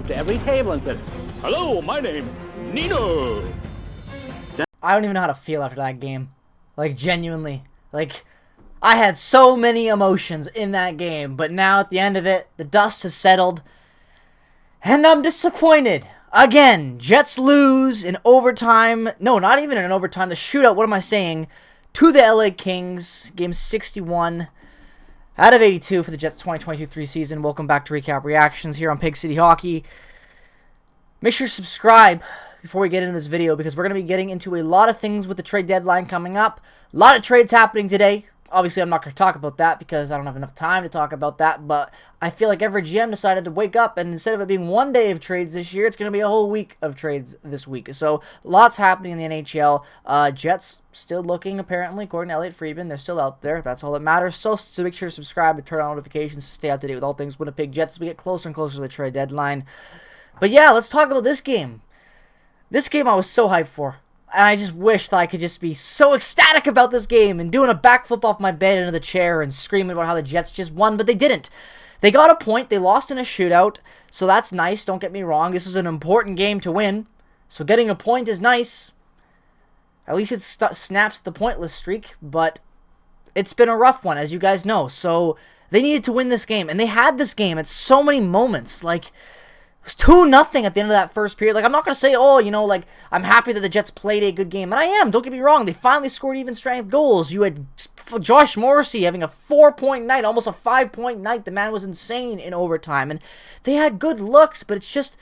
up to every table and said, "Hello, my name's Nino." I don't even know how to feel after that game. Like, genuinely. Like, I had so many emotions in that game, but now at the end of it, the dust has settled, and I'm disappointed. Again, Jets lose in overtime. No, not even in overtime. The shootout, what am I saying? To the LA Kings. Game 61 out of 82 for the Jets 2022-3 season. Welcome back to Recap Reactions here on Pig City Hockey. Make sure to subscribe before we get into this video, because we're going to be getting into a lot of things with the trade deadline coming up. A lot of trades happening today. Obviously, I'm not going to talk about that because I don't have enough time to talk about that, but I feel like every GM decided to wake up, and instead of it being one day of trades this year, it's going to be a whole week of trades this week. So, lots happening in the NHL. Jets still looking, apparently, according to Elliot Friedman. They're still out there. That's all that matters. So make sure to subscribe and turn on notifications to stay up to date with all things Winnipeg Jets as we get closer and closer to the trade deadline. But yeah, let's talk about this game. This game I was so hyped for. And I just wish that I could just be so ecstatic about this game and doing a backflip off my bed into the chair and screaming about how the Jets just won, but they didn't. They got a point. They lost in a shootout, so that's nice. Don't get me wrong. This is an important game to win, so getting a point is nice. At least it snaps the pointless streak, but it's been a rough one, as you guys know. So they needed to win this game, and they had this game at so many moments. Like, it was 2-0 at the end of that first period. Like, I'm not going to say, oh, you know, like, I'm happy that the Jets played a good game. And I am. Don't get me wrong. They finally scored even strength goals. You had Josh Morrissey having a 4-point night, almost a 5-point night. The man was insane in overtime. And they had good looks, but it's just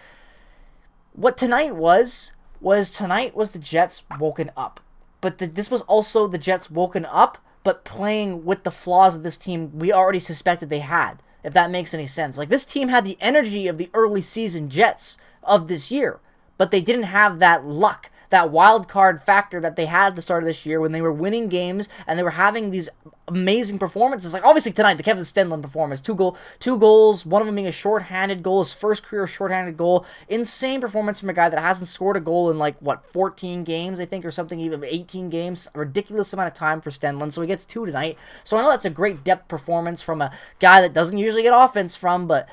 what tonight was the Jets woken up. But this was also the Jets woken up, but playing with the flaws of this team we already suspected they had. If that makes any sense. Like, this team had the energy of the early season Jets of this year, but they didn't have that luck, that wild card factor that they had at the start of this year when they were winning games and they were having these amazing performances. Like, obviously tonight, the Kevin Stenlund performance, two goals, one of them being a shorthanded goal, his first career shorthanded goal. Insane performance from a guy that hasn't scored a goal in, like, what, 14 games, I think, or something, even 18 games. A ridiculous amount of time for Stenlund, so he gets 2 tonight. So I know that's a great depth performance from a guy that doesn't usually get offense from, but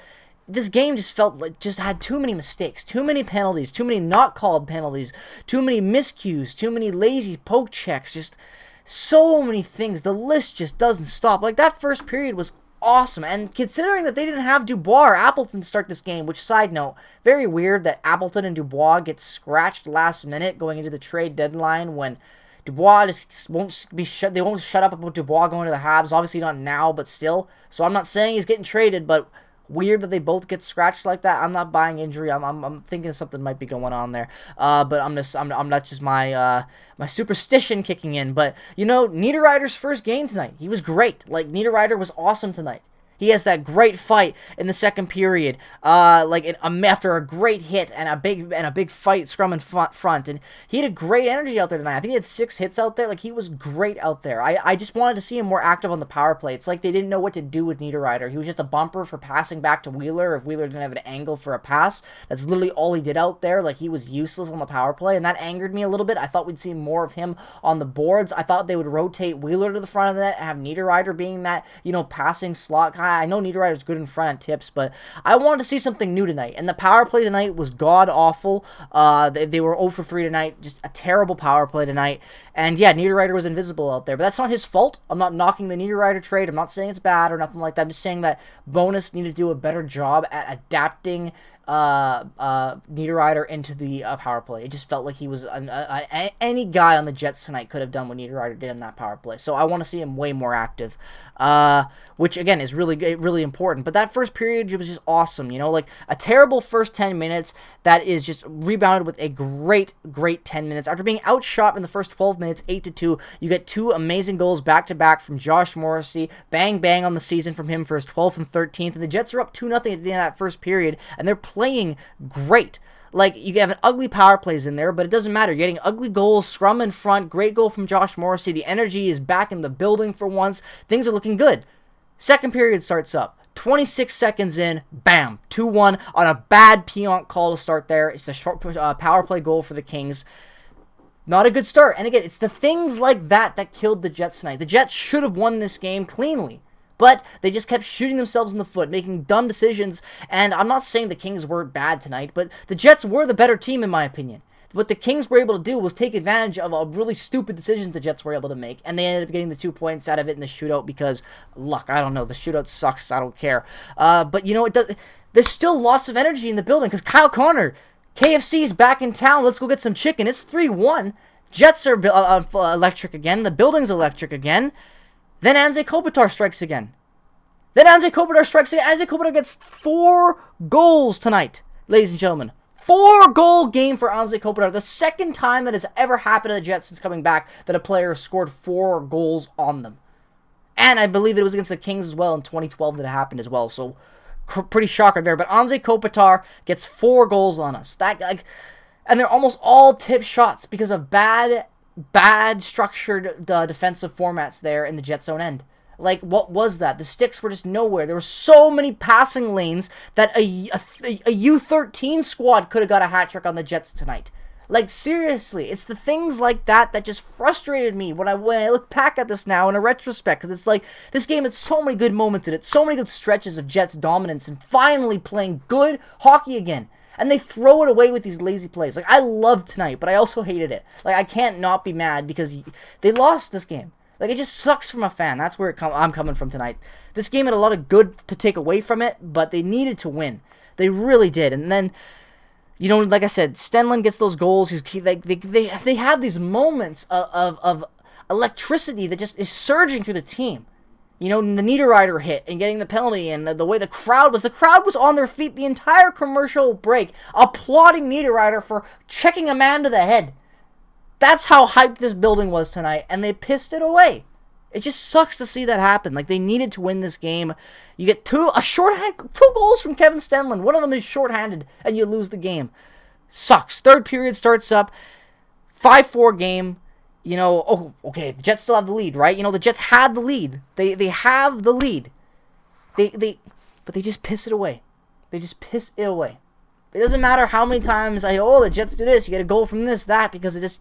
this game just felt like just had too many mistakes, too many penalties, too many not called penalties, too many miscues, too many lazy poke checks, just so many things. The list just doesn't stop. Like, that first period was awesome, and considering that they didn't have Dubois or Appleton to start this game, which, side note, very weird that Appleton and Dubois get scratched last minute going into the trade deadline when Dubois just won't be shut. They won't shut up about Dubois going to the Habs. Obviously not now, but still. So I'm not saying he's getting traded, but weird that they both get scratched like that. I'm not buying injury. I'm thinking something might be going on there. But I'm that's just my my superstition kicking in. But you know, Niederreiter's first game tonight, he was great. Like, Niederreiter was awesome tonight. He has that great fight in the second period, after a great hit and a big fight scrum in front, and he had a great energy out there tonight. I think he had 6 hits out there. Like, he was great out there. I just wanted to see him more active on the power play. It's like they didn't know what to do with Niederreiter. He was just a bumper for passing back to Wheeler if Wheeler didn't have an angle for a pass. That's literally all he did out there. Like, he was useless on the power play, and that angered me a little bit. I thought we'd see more of him on the boards. I thought they would rotate Wheeler to the front of the net and have Niederreiter being that, you know, passing slot guy. I know Niederreiter's good in front on tips, but I wanted to see something new tonight, and the power play tonight was god-awful. They were 0 for 3 tonight, just a terrible power play tonight, and yeah, Niederreiter was invisible out there, but that's not his fault. I'm not knocking the Niederreiter trade. I'm not saying it's bad or nothing like that. I'm just saying that Bonus needed to do a better job at adapting Niederreiter into the power play. It just felt like he was any guy on the Jets tonight could have done what Niederreiter did in that power play. So I want to see him way more active, which again is really important. But that first period was just awesome. You know, like a terrible first 10 minutes that is just rebounded with a great 10 minutes after being outshot in the first 12 minutes, 8-2. You get 2 amazing goals back to back from Josh Morrissey, bang on the season from him for his 12th and 13th, and the Jets are up 2-0 at the end of that first period, and they're playing great. Like, you have an ugly power plays in there, but it doesn't matter. You're getting ugly goals, scrum in front, great goal from Josh Morrissey. The energy is back in the building for once. Things are looking good. Second period starts up. 26 seconds in, bam, 2-1 on a bad Pionk call to start there. It's a short power play goal for the Kings. Not a good start. And again, it's the things like that that killed the Jets tonight. The Jets should have won this game cleanly. But they just kept shooting themselves in the foot, making dumb decisions. And I'm not saying the Kings were bad tonight, but the Jets were the better team in my opinion. What the Kings were able to do was take advantage of a really stupid decisions the Jets were able to make, and they ended up getting the 2 points out of it in the shootout because luck. I don't know. The shootout sucks. I don't care. But you know, there's still lots of energy in the building because Kyle Connor, KFC's back in town. Let's go get some chicken. It's 3-1. Jets are electric again. The building's electric again. Then Anze Kopitar strikes again. Anze Kopitar gets 4 goals tonight, ladies and gentlemen. 4-goal game for Anze Kopitar. The second time that has ever happened to the Jets since coming back that a player scored 4 goals on them. And I believe it was against the Kings as well in 2012 that it happened as well. So, pretty shocker there. But Anze Kopitar gets 4 goals on us. And they're almost all tip shots because of bad structured defensive formats there in the Jets' own end. Like, what was that? The sticks were just nowhere. There were so many passing lanes that a U13 squad could have got a hat trick on the Jets tonight. Like, seriously, it's the things like that that just frustrated me when I look back at this now in a retrospect. Because it's like, this game had so many good moments in it, so many good stretches of Jets dominance and finally playing good hockey again. And they throw it away with these lazy plays. Like, I loved tonight, but I also hated it. Like, I can't not be mad because they lost this game. Like, it just sucks from a fan. That's where I'm coming from tonight. This game had a lot of good to take away from it, but they needed to win. They really did. And then, you know, like I said, Stenlund gets those goals. They have these moments of electricity that just is surging through the team. You know, the Niederreiter hit and getting the penalty and the way the crowd was on their feet the entire commercial break, applauding Niederreiter for checking a man to the head. That's how hyped this building was tonight, and they pissed it away. It just sucks to see that happen. Like, they needed to win this game. You get 2 goals from Kevin Stenlund. One of them is shorthanded, and you lose the game. Sucks. Third period starts up. 5-4 game. You know, oh, okay, the Jets still have the lead, right? You know, the Jets had the lead. They have the lead. But they just piss it away. They just piss it away. It doesn't matter how many times the Jets do this, you get a goal from this, that, because it just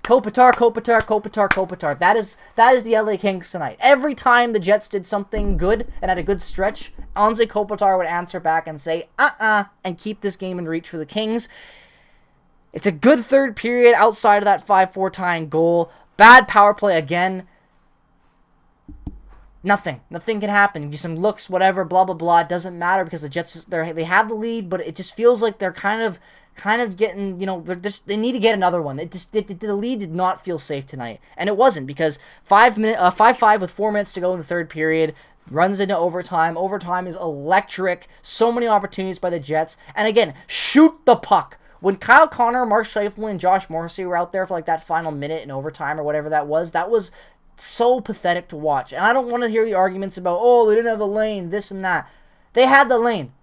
Kopitar. That is the LA Kings tonight. Every time the Jets did something good and had a good stretch, Anze Kopitar would answer back and say, and keep this game in reach for the Kings. It's a good third period outside of that 5-4 tying goal. Bad power play again. Nothing can happen. Some looks, whatever, blah, blah, blah. It doesn't matter because the Jets, they have the lead, but it just feels like they're kind of getting, you know, they need to get another one. The lead did not feel safe tonight. And it wasn't because 5-5 with 4 minutes to go in the third period. Runs into overtime. Overtime is electric. So many opportunities by the Jets. And again, shoot the puck. When Kyle Connor, Mark Scheifele, and Josh Morrissey were out there for like that final minute in overtime or whatever that was so pathetic to watch. And I don't want to hear the arguments about, they didn't have the lane, this and that. They had the lane.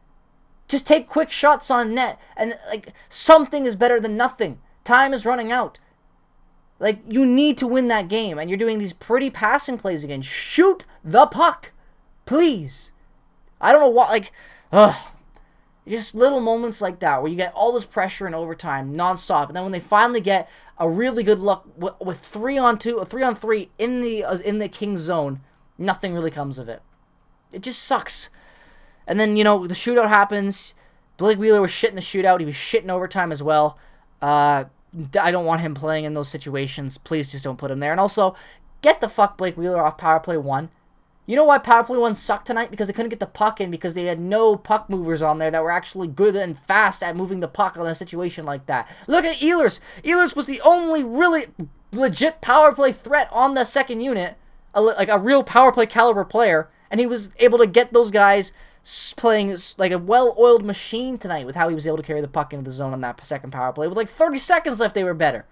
Just take quick shots on net. And, like, something is better than nothing. Time is running out. Like, you need to win that game. And you're doing these pretty passing plays again. Shoot the puck. Please. I don't know what, just little moments like that where you get all this pressure in overtime nonstop, and then when they finally get a really good look with 3-on-2 or 3-on-3 in the Kings zone, nothing really comes of it. It just sucks. And then, you know, the shootout happens. Blake Wheeler was shit in the shootout. He was shit in overtime as well. I don't want him playing in those situations. Please just don't put him there. And also, get the fuck Blake Wheeler off power play 1. You know why Power Play 1 sucked tonight? Because they couldn't get the puck in because they had no puck movers on there that were actually good and fast at moving the puck on a situation like that. Look at Ehlers. Ehlers was the only really legit power play threat on the second unit, like a real power play caliber player, and he was able to get those guys playing like a well-oiled machine tonight with how he was able to carry the puck into the zone on that second power play. With like 30 seconds left, they were better.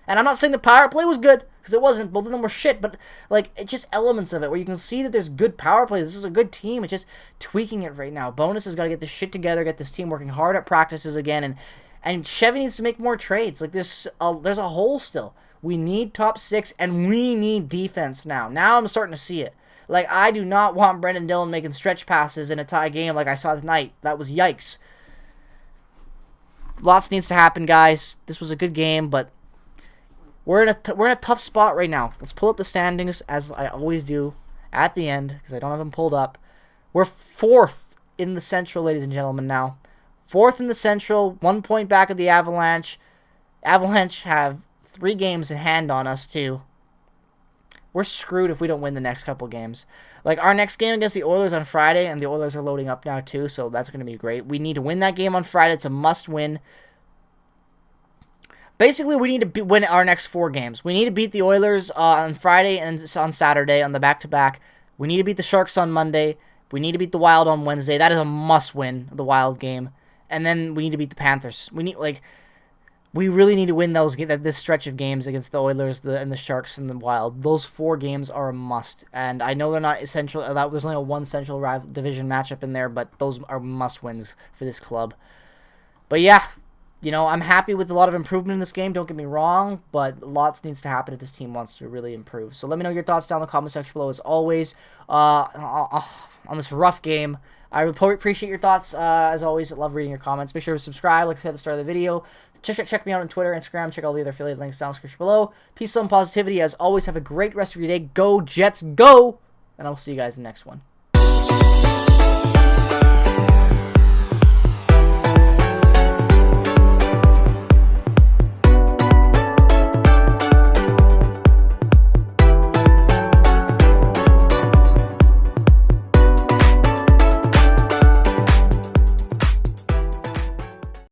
And I'm not saying the power play was good, because it wasn't. Both of them were shit, but, like, it's just elements of it where you can see that there's good power plays. This is a good team. It's just tweaking it right now. Bonus has got to get this shit together, get this team working hard at practices again, and Chevy needs to make more trades. Like, there's a hole still. We need top 6, and we need defense now. Now I'm starting to see it. Like, I do not want Brendan Dillon making stretch passes in a tie game like I saw tonight. That was yikes. Lots needs to happen, guys. This was a good game, but we're in a tough spot right now. Let's pull up the standings as I always do, at the end, because I don't have them pulled up. We're 4th in the Central, ladies and gentlemen, now. 4th in the Central, 1 point back of the Avalanche. Avalanche have 3 games in hand on us, too. We're screwed if we don't win the next couple games. Like, our next game against the Oilers on Friday, and the Oilers are loading up now, too, so that's going to be great. We need to win that game on Friday. It's a must-win. Basically, we need to win our next 4 games. We need to beat the Oilers on Friday and on Saturday on the back-to-back. We need to beat the Sharks on Monday. We need to beat the Wild on Wednesday. That is a must-win, the Wild game. And then we need to beat the Panthers. We really need to win this stretch of games against the Oilers and the Sharks and the Wild. Those 4 games are a must. And I know they're not essential. There's only one central division matchup in there, but those are must-wins for this club. But yeah, you know, I'm happy with a lot of improvement in this game. Don't get me wrong, but lots needs to happen if this team wants to really improve. So let me know your thoughts down in the comment section below, as always, on this rough game. I appreciate your thoughts, as always. I love reading your comments. Make sure to subscribe, like I said at the start of the video. Check me out on Twitter, Instagram. Check all the other affiliate links down in the description below. Peace, love, and positivity. As always, have a great rest of your day. Go, Jets, go! And I'll see you guys in the next one.